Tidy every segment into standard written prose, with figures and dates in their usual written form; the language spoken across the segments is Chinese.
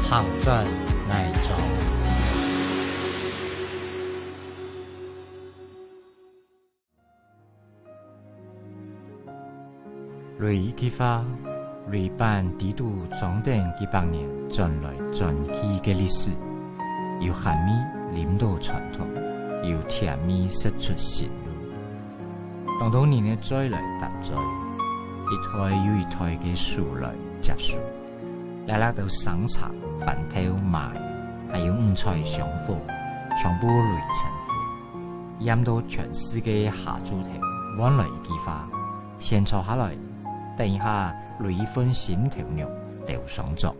行转爱走。雷启发，雷办地度长达几百年传来传去的历史，由咸米领导传统，由甜米释出新路。当多年的追来搭追，一台又一台的树来接树，来来到生产、饭头卖，还有五彩香火，全部累成灰，淹到全世界下主题，往来激发，先坐下来。等一下，雷一份心跳肉đều上作。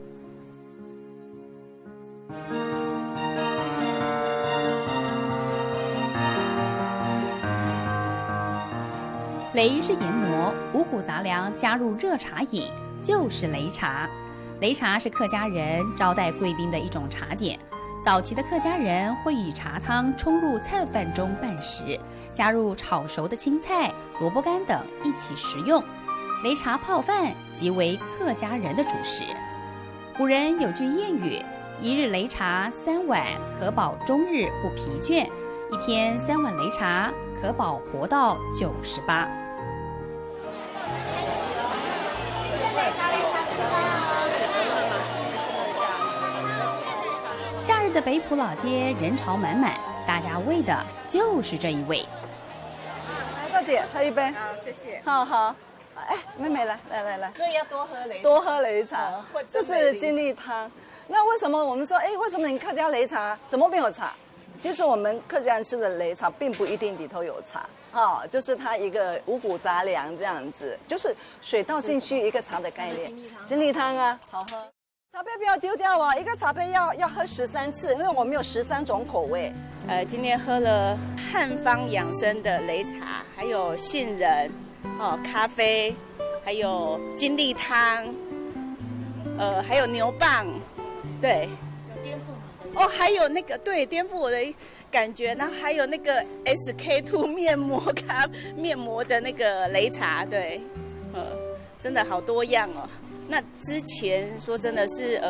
雷是研磨，五谷杂粮加入热茶饮，就是擂茶。擂茶是客家人招待贵宾的一种茶点。早期的客家人会以茶汤冲入菜饭中拌食，加入炒熟的青菜、萝卜干等一起食用。擂茶泡饭即为客家人的主食。古人有句谚语：一日擂茶3碗，可保终日不疲倦。一天3碗擂茶，可保活到98。假日的北埔老街人潮满满，大家为的就是这一位。大姐，喝一杯。好，谢谢。好好。哎，妹妹来，所以要多喝擂茶。多喝擂茶，这是精力汤。那为什么我们说，哎，为什么你客家擂茶怎么没有茶？其实我们客家人吃的擂茶并不一定里头有茶，就是它一个五谷杂粮这样子，就是水倒进去一个茶的概念。精力汤啊，好喝。茶杯不要丢掉哦，一个茶杯要喝13次，因为我们有13种口味。今天喝了汉方养生的擂茶，还有杏仁。咖啡，还有精力汤，还有牛蒡，对，有颠覆吗？还有那个对颠覆我的感觉，然后还有那个 SK2 面膜的那个擂茶，对，真的好多样哦。那之前说真的是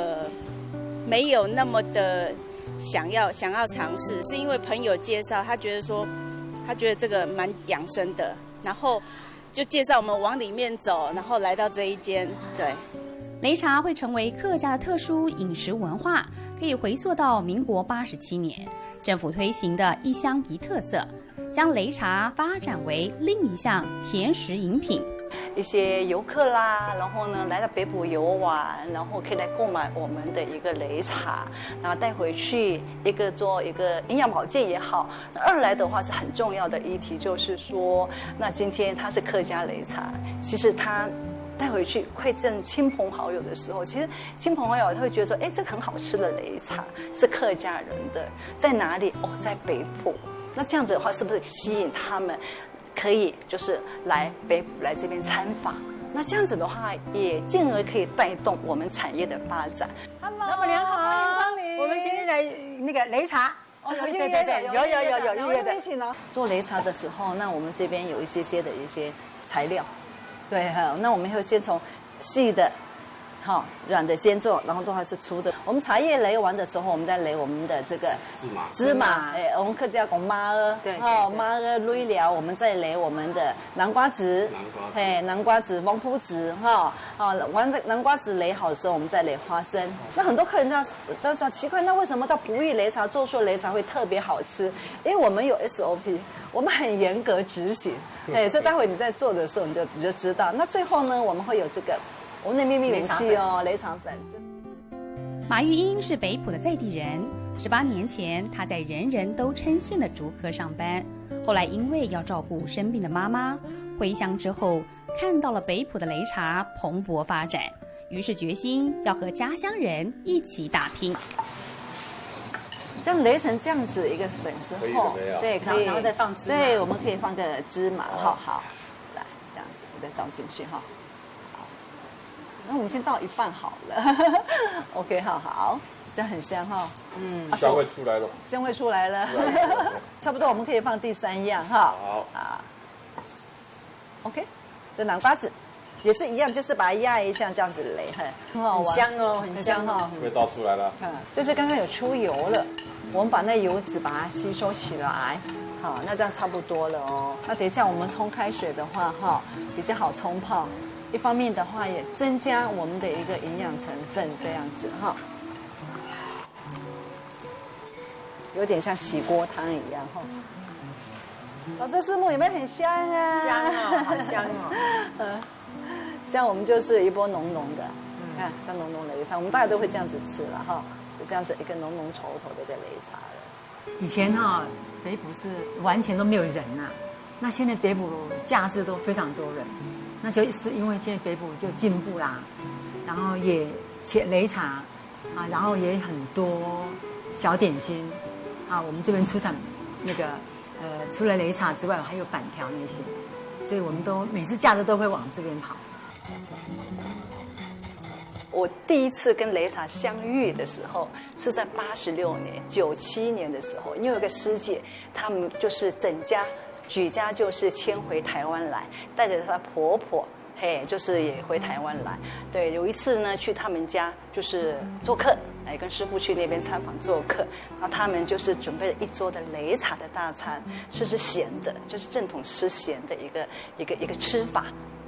没有那么的想要尝试，是因为朋友介绍，他觉得这个蛮养生的，然后。就介绍我们往里面走，然后来到这一间。对，擂茶会成为客家的特殊饮食文化，可以回溯到民国87年，政府推行的一乡一特色，将擂茶发展为另一项甜食饮品。一些游客啦，然后呢来到北埔游玩，然后可以来购买我们的一个擂茶，然后带回去做一个营养保健也好。二来的话是很重要的议题，就是说，那今天它是客家擂茶，其实它带回去馈赠亲朋好友的时候，其实亲朋好友他会觉得说，哎，这个很好吃的擂茶是客家人的，在哪里？在北埔。那这样子的话，是不是吸引他们？可以就是来北埔来这边参访，那这样子的话，也进而可以带动我们产业的发展。老板娘好，欢迎我们今天来那个擂茶。有预约的，有预约的。一起呢。做擂茶的时候，那我们这边有一些的一些材料，对哈，那我们会先从细的。软的先做，然后都还是粗的。我们茶叶擂完的时候，我们再擂我们的这个芝麻，我们客家讲麻儿，对，麻儿擂了，我们再擂我们的南瓜子，南瓜子、王卜子，完南瓜子擂好的时候，我们再擂花生。那很多客人就说奇怪，那为什么到璞玉擂茶做出擂茶会特别好吃？因为我们有 SOP， 我们很严格执行，所以待会你在做的时候你就知道。那最后呢，我们会有这个。我们的秘密武器擂茶粉。马玉英是北埔的在地人，18年前她在人人都称羡的竹科上班，后来因为要照顾生病的妈妈，回乡之后看到了北埔的擂茶蓬勃发展，于是决心要和家乡人一起打拼。这样擂成这样子一个粉之后，对，可以，然后再放芝麻，对，我们可以放个芝麻，好，来这样子，我再倒进去哈。那我们先倒一半好了，OK， 好，这样很香哈，香味出来了，香味出来了，差不多我们可以放第3样哈，好，OK，这南瓜子，也是一样，就是把它压一下这样子擂，很好玩，很香哦，很香哈。味道出来了。就是刚刚有出油了，我们把那油脂把它吸收起来。好，那这样差不多了哦。那等一下我们冲开水的话，哈，比较好冲泡。一方面的话，也增加我们的一个营养成分，这样子哈。有点像洗锅汤一样哈。老师师母有没有很香啊？香哦，好香哦。这样我们就是一波浓浓的，看像浓浓的擂茶，我们大家都会这样子吃了哈，就这样子一个浓浓稠稠的一个擂茶了。以前哈，北埔是完全都没有人呐，那现在北埔假日都非常多人，那就是因为现在北埔就进步啦，然后也擂茶啊，然后也很多小点心啊，我们这边出产那个除了擂茶之外，还有板条那些，所以我们都每次假日都会往这边跑。我第一次跟擂茶相遇的时候是在86年、97年的时候，因为有个师姐，他们就是整家举家就是迁回台湾来，带着她婆婆，就是也回台湾来。对，有一次呢去他们家就是做客，跟师父去那边参访做客，然后他们就是准备了一桌的擂茶的大餐，是咸的，就是正统吃咸的一个吃法。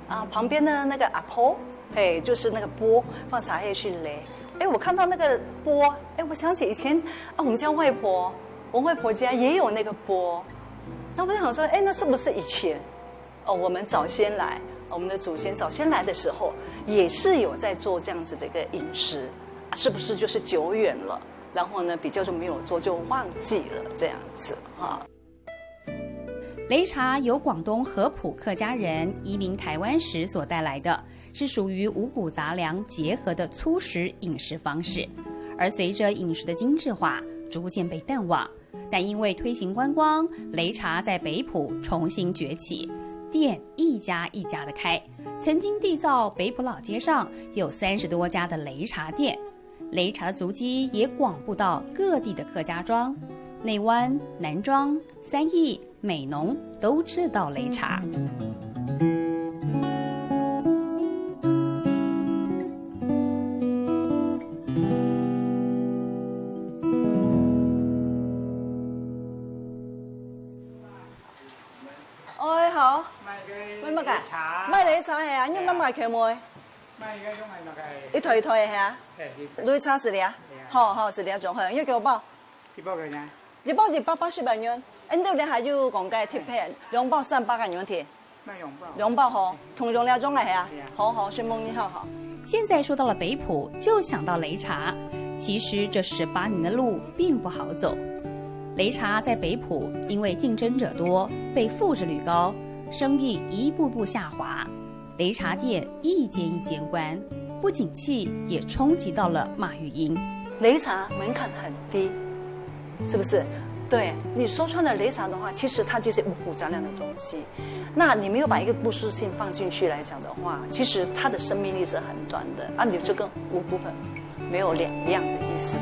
啊，旁边呢那个阿婆。就是那个钵放茶叶去擂。我看到那个钵，我想起以前啊，我们家外婆，我外婆家也有那个钵。那我想说，那是不是以前我们早先来，我们的祖先早先来的时候，也是有在做这样子的一个饮食，是不是就是久远了？然后呢，比较就没有做，就忘记了这样子哈。擂茶由广东合浦客家人移民台湾时所带来的。是属于五谷杂粮结合的粗食饮食方式，而随着饮食的精致化，逐渐被淡忘。但因为推行观光，擂茶在北埔重新崛起，店一家一家的开。曾经缔造北埔老街上有30多家的擂茶店，擂茶的足迹也广布到各地的客家庄，内湾、南庄、三义、美浓都制造擂茶。好，咩乜噶？咩擂茶係啊？因乜賣佢妹？一台一台係啊？擂茶是俩，好是俩種係，一個包。一包幾錢？一包是880萬元。你哋還有講嘅貼片，2包300元貼。2包好，同樣兩種係啊？好，宣夢你好。現在說到了北埔，就想到擂茶。其實這18年的路並不好走。擂茶在北埔因為競爭者多，被複製率高，生意一步步下滑，擂茶店一間一間關，不景氣也衝擊到了馬玉英。擂茶門檻很低，是不是？對，你說穿了擂茶的話，其實它就是五谷雜糧的東西。那你沒有把一個不適性放進去來講的話，其實它的生命力是很短的啊，你就跟五谷粉沒有兩樣的意思。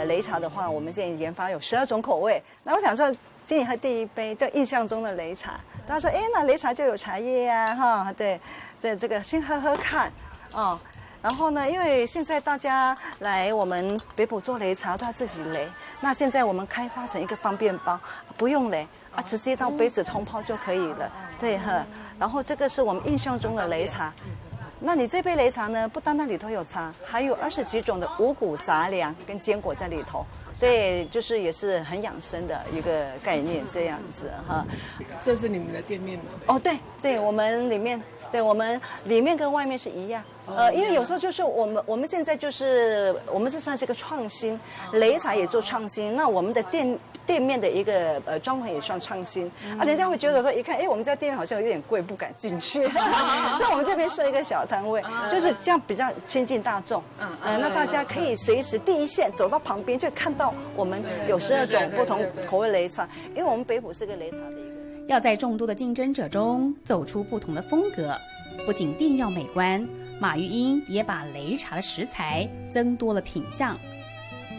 擂茶的話，我們現在研發有12種口味。那我想說，今天喝第一杯，就印象中的擂茶。大家說，那擂茶就有茶葉呀，哈，對，這個先喝喝看，哦。然後呢，因為現在大家來我們北埔做擂茶都要自己擂，那現在我們開發成一個方便包，不用擂啊，直接到杯子沖泡就可以了，對哈。然後這個是我們印象中的擂茶。那你這杯擂茶呢，不單單裡頭有茶，還有20幾種的五谷雜糧跟堅果在裡頭，所以就是也是很養生的一個概念，這樣子哈。這是你們的店面嗎？哦，對，我們裡面跟外面是一樣。因為有時候就是我們現在就是我們是算是一個創新，擂茶也做創新，那我們的店面的一個裝潢也算創新啊，人家會覺得說一看，我們家店面好像有點貴，不敢進去，所以我們這邊設一個小攤位，就是這樣比較親近大眾。那大家可以隨時第一線走到旁邊，就看到我們有12種不同口味擂茶，因為我們北埔是個擂茶的一個。要在众多的竞争者中走出不同的风格，不仅店要美观，马玉英也把擂茶的食材增多了品项，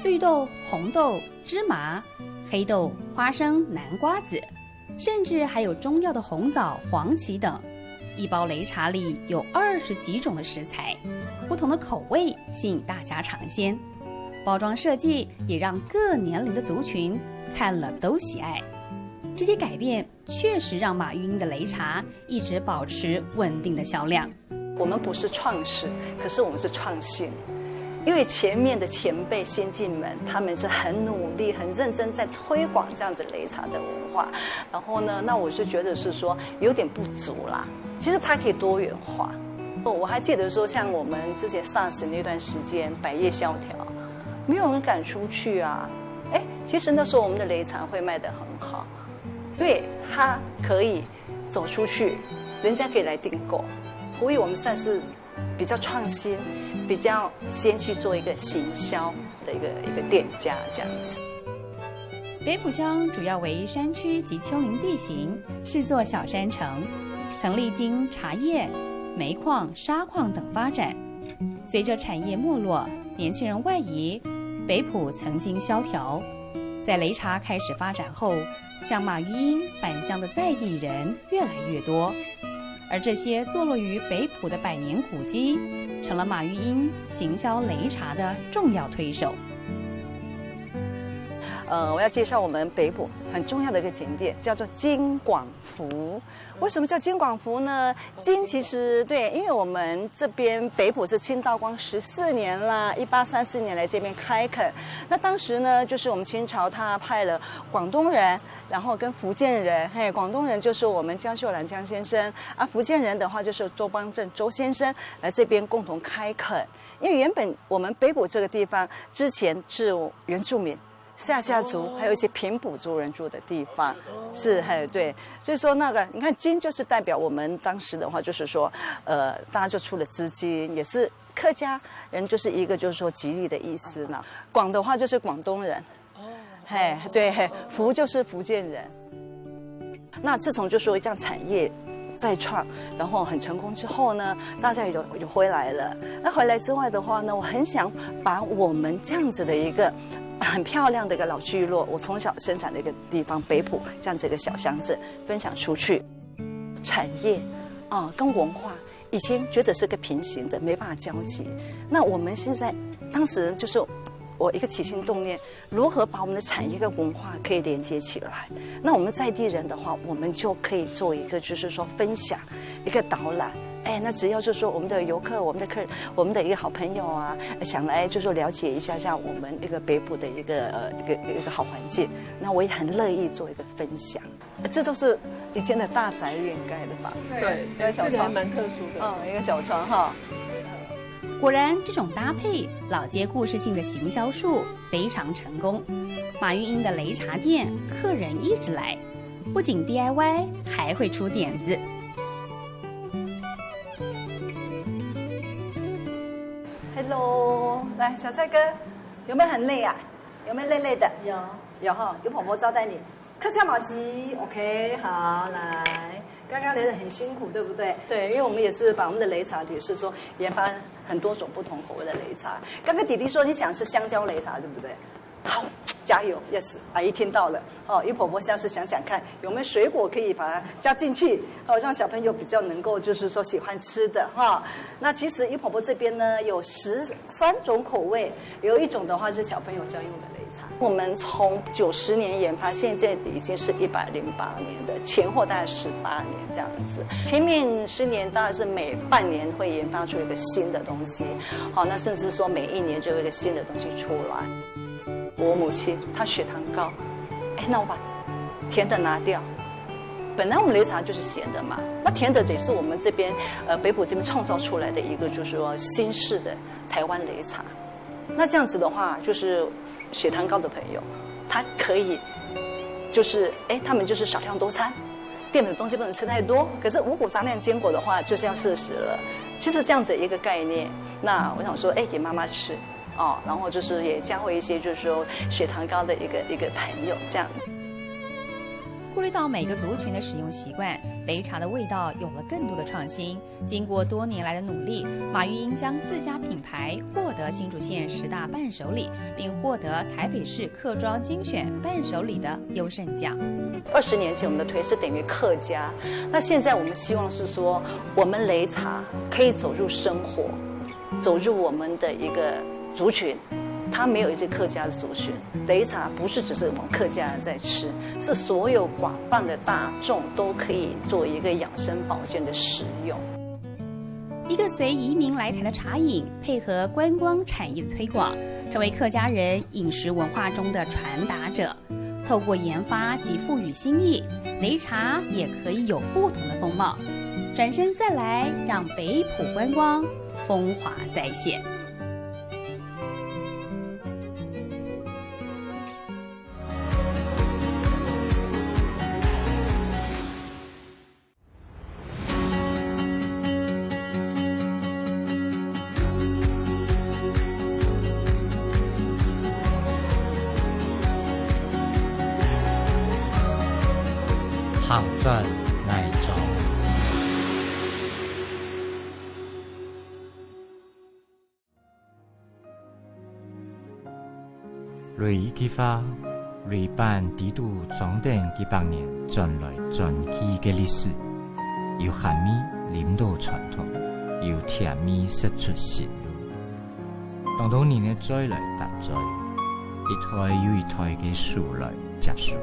绿豆、红豆、芝麻、黑豆、花生、南瓜子，甚至还有中药的红枣、黄芪等。一包擂茶里有20几种的食材，不同的口味吸引大家尝鲜。包装设计也让各年龄的族群看了都喜爱。这些改变确实让马玉英的擂茶一直保持稳定的销量。我们不是创始，可是我们是创新。因为前面的前辈先进们，他们是很努力、很认真在推广这样子擂茶的文化。然后呢，那我是觉得是说有点不足啦。其实它可以多元化。我还记得说，像我们之前SARS那段时间，百业萧条，没有人敢出去啊。哎，其实那时候我们的擂茶会卖得很好，对，它可以走出去，人家可以来订购。所以我们算是比较创新，比较先去做一个行销的一个店家这样子。北埔乡主要为山区及丘陵地形，是座小山城，曾历经茶叶、煤矿、砂矿等发展。随着产业没落，年轻人外移，北埔曾经萧条。在擂茶开始发展后，像马玉英返乡的在地人越来越多。而这些坐落于北埔的百年古迹，成了马玉英行销擂茶的重要推手。我要介绍我们北埔很重要的一个景点，叫做金广福。为什么叫金广福呢？金其实对，因为我们这边北埔是清道光14年啦，1834年来这边开垦。那当时呢，就是我们清朝他派了广东人，然后跟福建人，广东人就是我们江秀兰江先生，福建人的话就是周邦正周先生来这边共同开垦。因为原本我们北埔这个地方之前是原住民。下族还有一些平埔族人住的地方，是对，所以说那个你看金就是代表我们当时的话就是说，大家就出了资金，也是客家人就是一个就是说吉利的意思呢。广的话就是广东人，对，福就是福建人。那自从就说这样产业再创，然后很成功之后呢，大家有回来了。那回来之外的话呢，我很想把我们这样子的一个很漂亮的一个老聚落，我从小生长的一个地方北埔这样子一个小乡镇分享出去。产业跟文化以前觉得是个平行的，没办法交集。那我们现在当时就是我一个起心动念，如何把我们的产业跟文化可以连接起来。那我们在地人的话，我们就可以做一个就是说分享，一个导览。那只要就是说我们的游客、我们的客人、我们的一个好朋友啊，想来就是说了解一下像我们一个北埔的一个好环境，那我也很乐意做一个分享。这都是以前的大宅院盖的房，对，一个小窗，这个还蛮特殊的，一个小窗哈。果然，这种搭配老街故事性的行销术非常成功。马玉英的擂茶店客人一直来，不仅 DIY， 还会出点子。Hello， 来，小帅哥，有没有很累啊？有没有累累的？有哈，有婆婆招待你。客家麻糬 ，OK， 好，来，刚刚擂得很辛苦，对不对？对，因为我们也是把我们的擂茶，也是说研发很多种不同口味的擂茶。刚刚弟弟说你想吃香蕉擂茶，对不对？好，加油 ，yes， 阿姨听到了。姨婆婆下次想想看有没有水果可以把它加进去，让小朋友比较能够就是说喜欢吃的哈。那其实姨婆婆这边呢有13种口味，有一种的话是小朋友专用的擂茶。我们从90年研发，现在已经是108年的，前后大概18年这样子。前面10年大概是每半年会研发出一个新的东西，那甚至说每1年就有一个新的东西出来。我母亲她血糖高，那我把甜的拿掉。本来我们擂茶就是咸的嘛，那甜的也是我们这边北埔这边创造出来的一个就是说新式的台湾擂茶。那这样子的话，就是血糖高的朋友，他可以就是他们就是少量多餐，淀粉的东西不能吃太多，可是五谷杂粮坚果的话就是要40了。其实这样子一个概念，那我想说给妈妈吃。然后就是也教会一些就是说血糖高的一个朋友这样。顾虑到每个族群的使用习惯，擂茶的味道有了更多的创新。经过多年来的努力，马玉英将自家品牌获得新竹县10大伴手礼，并获得台北市客庄精选伴手礼的优胜奖。20年前我们的推是等于客家，那现在我们希望是说，我们擂茶可以走入生活，走入我们的一个族群。它没有一些客家的族群，擂茶不是只是我们客家人在吃，是所有广泛的大众都可以做一个养生保健的使用。一个随移民来台的茶饮，配合观光产业的推广，成为客家人饮食文化中的传达者。透过研发及赋予新意，擂茶也可以有不同的风貌。转身再来，让北埔观光风华再现。行转爱走，瑞意激发，瑞办地度装订几百年转来转去嘅历史，由咸米领导传统，由甜米释出新路。当多年嘅追来搭追，一台又一台嘅树来接树，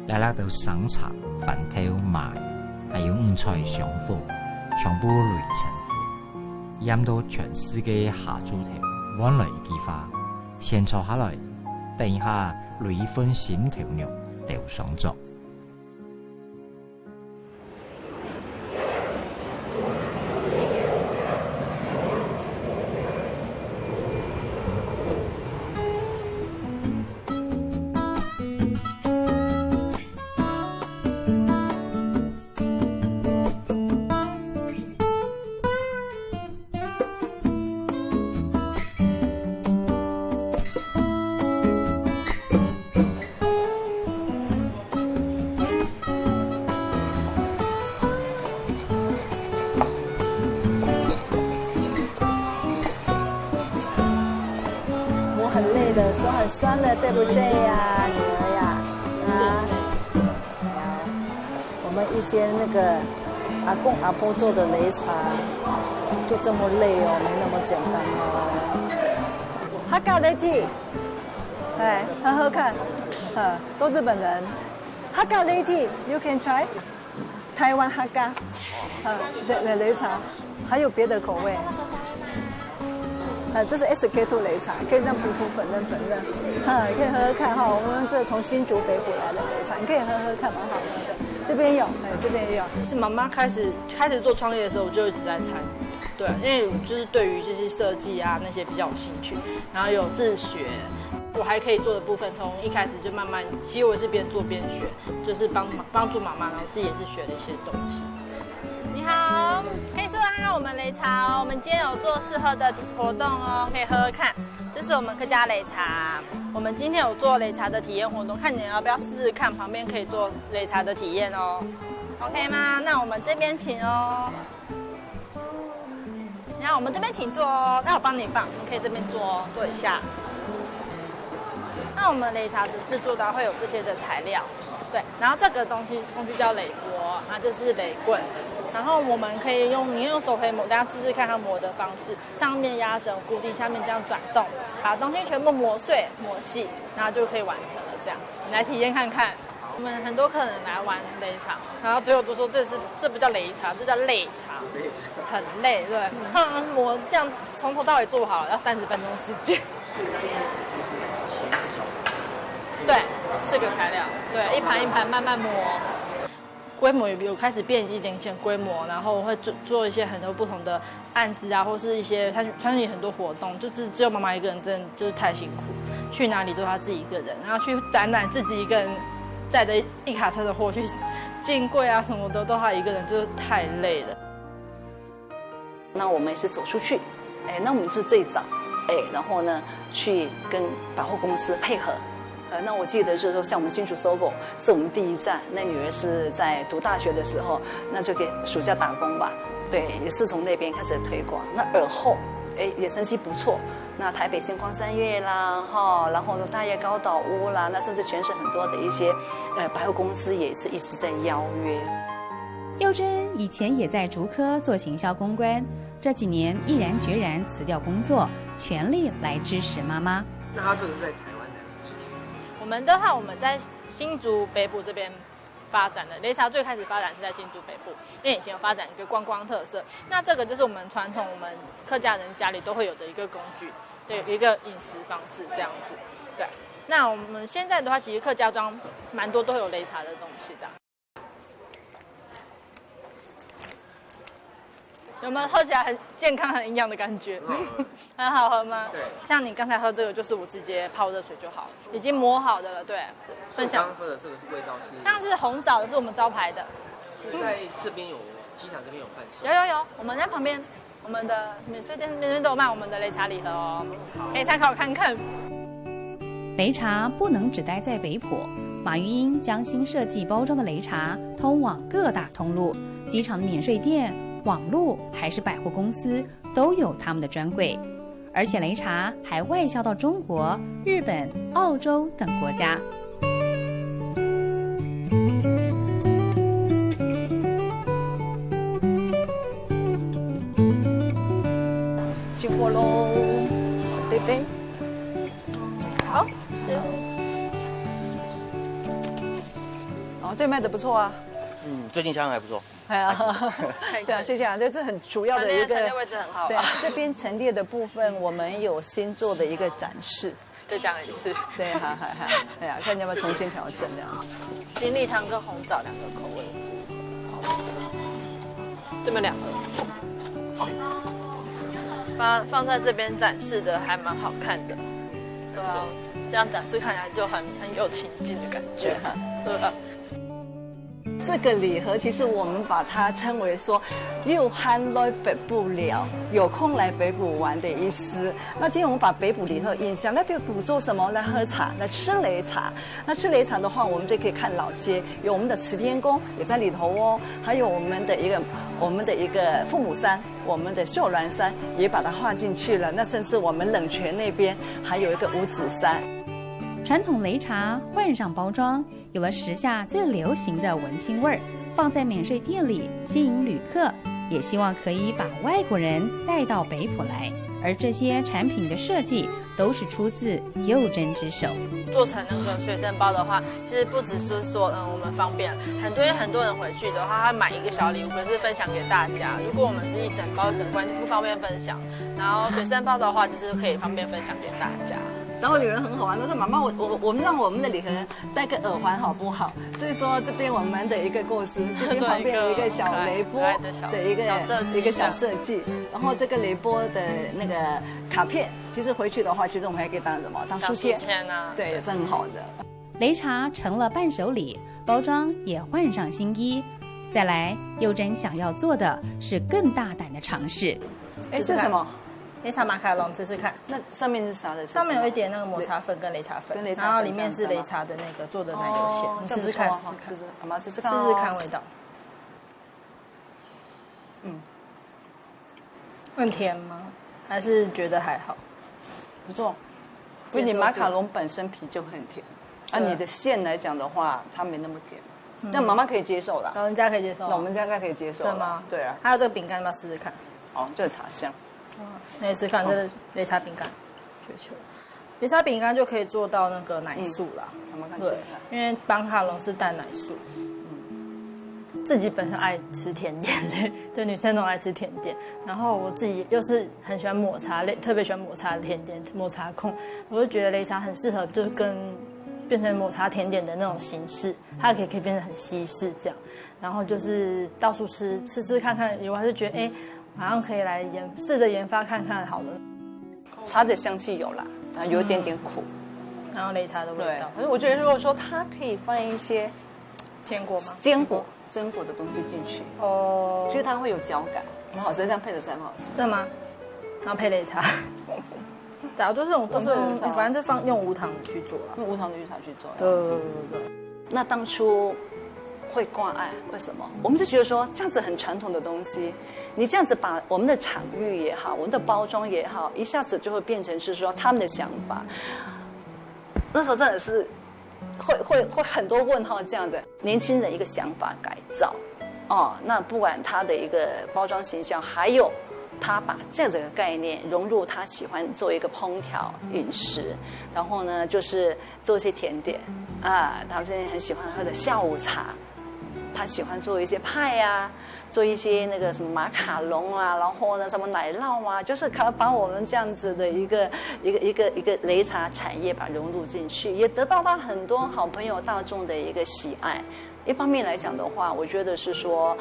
来到生茶。饭头卖，还有五彩相符，全部累成符，饮到全世界下主头，往来激发，先坐下来，等一下累分心头肉đều上作。很累的，手很酸的，对不对呀，女儿呀？啊，我们以前那个阿公阿婆做的擂茶，就这么累哦，没那么简单哦。哈嘎擂体，哎，喝喝看，都日本人。哈嘎擂体 ，You can try。台湾哈嘎，擂茶，还有别的口味。这是 SK2 擂茶，可以让皮肤粉嫩，可以喝喝看哈。我们这从新竹北埔来的擂茶，你可以喝喝看，蛮好喝的。这边有，这边也有。是妈妈开始做创业的时候，我就一直在参与，对，因为就是对于这些设计啊那些比较有兴趣，然后有自学。我还可以做的部分，从一开始就慢慢，其实我是边做边学，就是帮助妈妈，然后自己也是学了一些东西。你好，可以试试看我们擂茶哦。我们今天有做试喝的活动哦，可以喝喝看。这是我们客家擂茶，我们今天有做擂茶的体验活动，看你要不要试试看，旁边可以做擂茶的体验哦。OK 吗？那我们这边请哦。然后我们这边请坐哦，那我帮你放，你可以这边坐哦，坐一下。那我们擂茶的制作的会有这些的材料，对，然后这个东西叫擂锅，啊，这是擂棍。然后我们可以你用手可以磨，大家试试看它磨的方式，上面压着固定，下面这样转动，把东西全部磨碎、磨细，然后就可以完成了。这样，你来体验看看。我们很多客人来玩擂茶，然后最后都说这不叫擂茶，这叫擂茶，很累，对。他们磨这样从头到尾做好要30分钟时间。对，4个材料，对，一盘一盘慢慢磨。规模有开始变一点规模，然后会做一些很多不同的案子啊，或是一些参与很多活动，就是只有妈妈一个人，真的就是太辛苦，去哪里都她自己一个人，然后去展览自己一个人带着一卡车的货去进柜啊什么的，都她一个人，就是太累了。那我们也是走出去，那我们是最早，然后呢去跟百货公司配合，那我记得就是说，像我们新竹SOGO是我们第一站，那女儿是在读大学的时候，那就给暑假打工吧。对，也是从那边开始推广。那尔后，也成绩不错。那台北星光三月啦，然后呢大业高岛屋啦，那甚至全省很多的一些百货公司也是一直在邀约。佑珍以前也在竹科做行销公关，这几年毅然决然辞掉工作，全力来支持妈妈。那他这个是在台湾的地区？我们的话，我们在新竹北部这边发展的擂茶最开始发展是在新竹北部，因为以前有发展一个观光特色。那这个就是我们传统我们客家人家里都会有的一个工具，对，一个饮食方式这样子。对，那我们现在的话，其实客家庄蛮多都会有擂茶的东西的。有没有喝起来很健康、很营养的感觉？很好喝吗？对，像你刚才喝这个，就是我直接泡热水就好，已经磨好的了。对，分享。刚喝的这个是味道是？像是红枣的，是我们招牌的。是在这边有机场这边有贩售？有，我们在旁边，我们的免税店那边都有卖我们的擂茶礼盒哦，可以参考看看。擂茶不能只待在北埔，马玉英将新设计包装的擂茶通往各大通路，机场的免税店、网路还是百货公司都有他们的专柜，而且擂茶还外销到中国、日本、澳洲等国家。进货喽，小贝贝。好，这卖的不错啊。最近销量还不错。对啊，谢谢啊，这是很主要的一个陈列位置很好。对，这边陈列的部分，我们有新做的一个展示。再讲一次。对，好，对啊，看你要不要重新调整这样。金利汤跟红枣2个口味。好，这边2个。放在这边展示的还蛮好看的。对啊，这样展示看起来就很有情境的感觉。对吧？这个礼盒其实我们把它称为说又憨来北部聊，有空来北部玩的意思。那今天我们把北部礼盒印象，来北部做什么？来喝茶，来吃擂茶。那吃擂茶的话，我们就可以看老街，有我们的慈天宫也在里头哦，还有我们的一个父母山，我们的秀峦山也把它画进去了。那甚至我们冷泉那边还有一个五指山。传统擂茶换上包装，有了时下最流行的文青味儿，放在免税店里吸引旅客，也希望可以把外国人带到北埔来。而这些产品的设计都是出自佑珍之手。做成那个随身包的话，其实不只是说我们方便，很多人回去的话，他买一个小礼物，可是分享给大家。如果我们是一整包整罐，就不方便分享。然后随身包的话，就是可以方便分享给大家。然后女人很好玩，她说：“妈妈，我们让我们的礼盒带个耳环好不好？”所以说这边我们的一个构思，这边旁边有一个小雷波的一个小设计，然后这个雷波的那个卡片，其实回去的话，其实我们还可以当什么？当书签啊，对，也是很好的。擂茶成了伴手礼，包装也换上新衣。再来，佑珍想要做的是更大胆的尝试。哎，这是什么？擂茶马卡龙，试试看。那上面是啥的？上面有一点那个抹茶粉跟擂茶粉，然后里面是擂茶的那个做的奶油馅。你试试看，好吗？试试看，试试看味道。很甜吗？还是觉得还好？不错。因为你马卡龙本身皮就很甜，你的馅来讲的话，它没那么甜。但妈妈可以接受啦，老人家可以接受。那我们家应该可以接受。真的吗？对啊。还有这个饼干，要不要试试看？哦，就是茶香。那你试看，这是擂茶饼干，绝球。擂茶饼干就可以做到那个奶素啦。对，因为马卡龙是淡奶素。自己本身爱吃甜点类，对，女生都爱吃甜点。然后我自己又是很喜欢抹茶类，特别喜欢抹茶的甜点，抹茶控。我就觉得擂茶很适合，就是变成抹茶甜点的那种形式，它可以变成很西式这样。然后就是到处吃看看，我还是觉得好像可以来试着研发看看好了。茶的香气有啦，它有一点点苦，然后擂茶的味道。可是我觉得如果说它可以放一些坚果吗？榛果的东西进去，哦，其实它会有嚼感，很好吃，这样配着才很好吃。真的吗？然后配擂茶，假如就这种都是反正就用无糖去做啦，用无糖的绿茶去做。对。那当初会挂碍，为什么？我们是觉得说这样子很传统的东西，你这样子把我们的场域也好，我们的包装也好，一下子就会变成是说他们的想法。那时候真的是会很多问号，这样子年轻人一个想法改造哦，那不管他的一个包装形象，还有他把这样子的概念融入他喜欢做一个烹调饮食，然后呢就是做一些甜点啊，他们现在很喜欢喝的下午茶，他喜欢做一些派啊，做一些那个什么马卡龙啊，然后呢什么奶酪啊，就是可能把我们这样子的一个擂茶产业把它融入进去，也得到了很多好朋友大众的一个喜爱。一方面来讲的话，我觉得是说，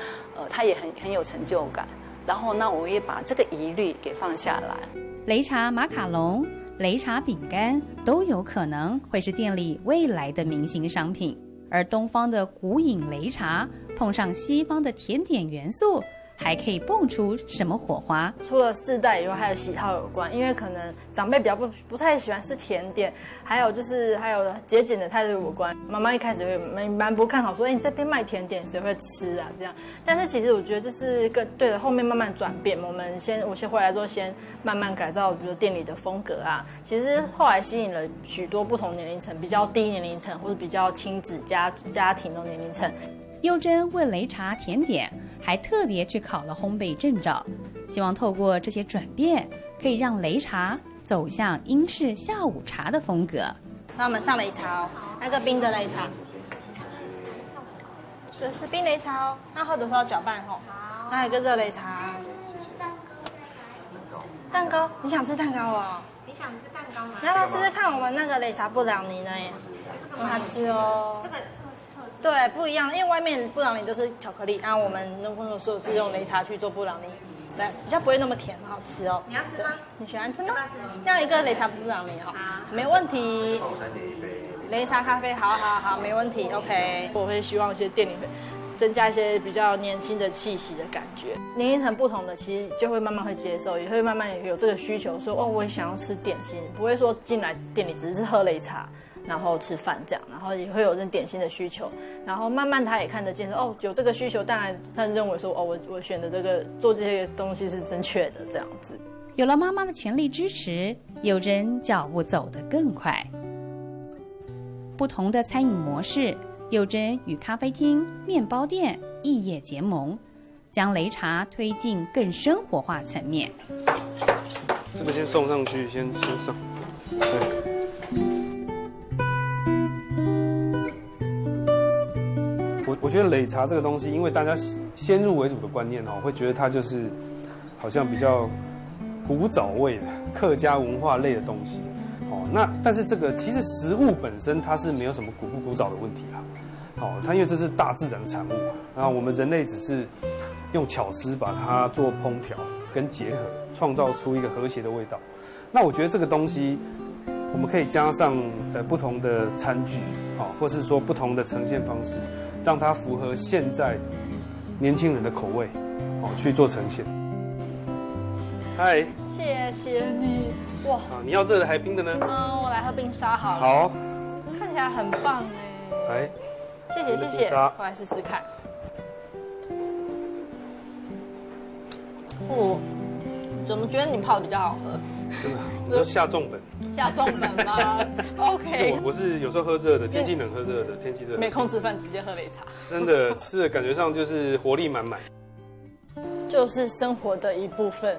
他也很有成就感。然后呢，我们也把这个疑虑给放下来。擂茶马卡龙、擂茶饼干都有可能会是店里未来的明星商品，而东方的古饮擂茶碰上西方的甜点元素，还可以蹦出什么火花？除了世代以外，还有喜好有关，因为可能长辈比较不太喜欢吃甜点，还有节俭的态度有关。妈妈一开始会蛮不看好，说你这边卖甜点谁会吃啊这样。但是其实我觉得这是一个对的，后面慢慢转变。我先回来之后，先慢慢改造，比如店里的风格啊。其实后来吸引了许多不同年龄层，比较低年龄层或者比较亲子家庭的年龄层。幼珍为擂茶甜点还特别去考了烘焙证照，希望透过这些转变，可以让擂茶走向英式下午茶的风格。那我们上擂茶哦，那个冰的擂茶，这是冰擂茶哦，那喝的时候搅拌吼。那有个热擂茶，蛋糕，你想吃蛋糕哦？你想吃蛋糕吗？你要不要试试看我们那个擂茶布朗尼呢？很好吃哦。这个对，不一样，因为外面布朗尼都是巧克力，然后我们所是用擂茶去做布朗尼，对，比较不会那么甜，很好吃哦。你要吃吗？你喜欢吃吗？要一个擂茶布朗尼哈，没问题。擂茶咖啡，好，没问题 ，OK。我会希望一些店里会增加一些比较年轻的气息的感觉，年龄层不同的其实就会慢慢会接受，也会慢慢有这个需求，说我也想要吃点心，不会说进来店里只是喝擂茶。然后吃饭这样，然后也会有人点心的需求，然后慢慢他也看得见说有这个需求，当然他认为说我选的这个做这些东西是正确的这样子。有了妈妈的全力支持，幼珍脚步走得更快。不同的餐饮模式，幼珍与咖啡厅、面包店异业结盟，将擂茶推进更生活化层面。这个先送上去，先上，对。我觉得擂茶这个东西，因为大家先入为主的观念会觉得它就是好像比较古早味的客家文化类的东西那但是这个其实食物本身它是没有什么古不古早的问题啦它因为这是大自然的产物然后我们人类只是用巧思把它做烹调跟结合，创造出一个和谐的味道。那我觉得这个东西我们可以加上不同的餐具或是说不同的呈现方式，让它符合现在年轻人的口味去做呈现。嗨，谢谢你哇！你要热的还冰的呢？我来喝冰沙好了。好，看起来很棒哎。来，谢谢，我来试试看。怎么觉得你泡的比较好喝？真的，你说下重本。下重本吗？OK。我是有时候喝热的，天气冷喝热的，天气热没空吃饭直接喝擂茶。真的吃的感觉上就是活力满满。就是生活的一部分，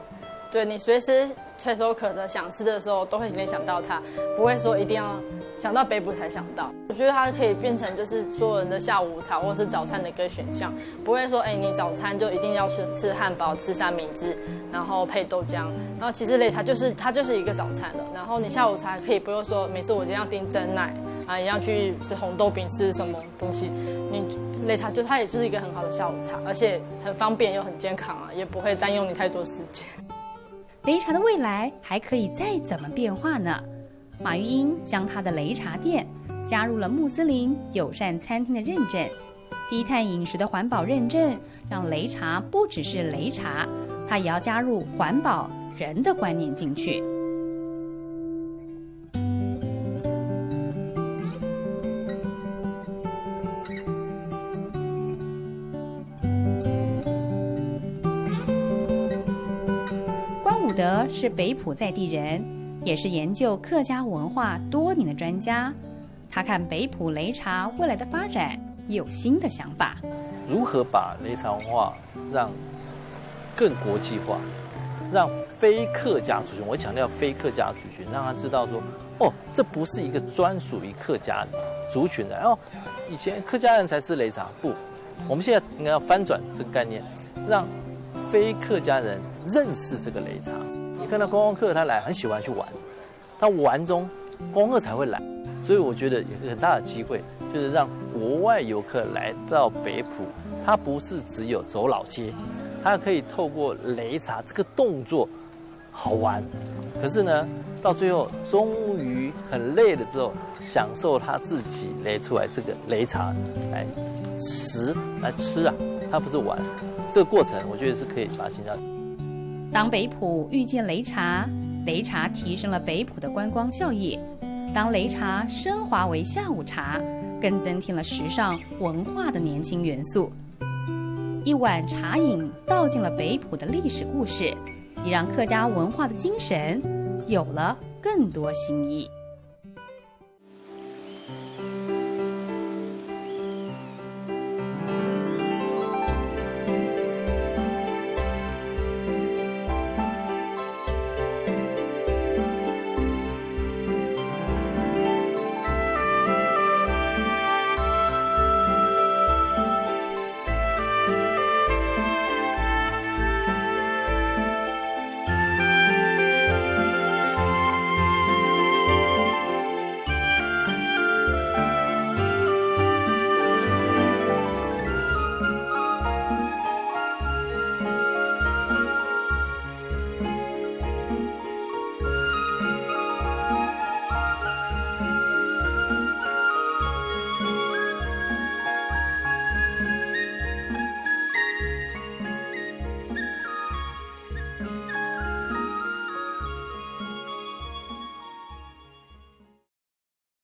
对你随时垂手可得，想吃的时候都会联想到它，不会说一定要想到北部才想到。我觉得它可以变成就是所有人的下午茶或是早餐的一个选项，不会说你早餐就一定要吃汉堡、吃三明治，然后配豆浆。然后其实擂茶它就是一个早餐了。然后你下午茶可以不用说每次我一定要订珍奶啊，一样去吃红豆饼，吃什么东西，你擂茶就它也是一个很好的下午茶，而且很方便又很健康啊，也不会占用你太多时间。擂茶的未来还可以再怎么变化呢？马玉英将她的擂茶店加入了穆斯林友善餐厅的认证，低碳饮食的环保认证，让擂茶不只是擂茶，它也要加入环保人的观念进去。德是北埔在地人，也是研究客家文化多年的专家。他看北埔擂茶未来的发展有新的想法，如何把擂茶文化让更国际化，让非客家族群，我强调非客家族群，让他知道说，哦，这不是一个专属于客家族群的哦，以前客家人才吃擂茶，不，我们现在应该要翻转这个概念，让非客家人认识这个擂茶。你看到观光客他来很喜欢去玩，他玩中观光客才会来，所以我觉得有一个很大的机会，就是让国外游客来到北埔，他不是只有走老街，他可以透过擂茶这个动作好玩，可是呢，到最后终于很累了之后，享受他自己擂出来这个擂茶来吃啊，他不是玩。这个过程我觉得是可以把它形象。当北埔遇见擂茶，擂茶提升了北埔的观光效益；当擂茶升华为下午茶，更增添了时尚文化的年轻元素。一碗茶饮道尽了北埔的历史故事，也让客家文化的精神有了更多新意。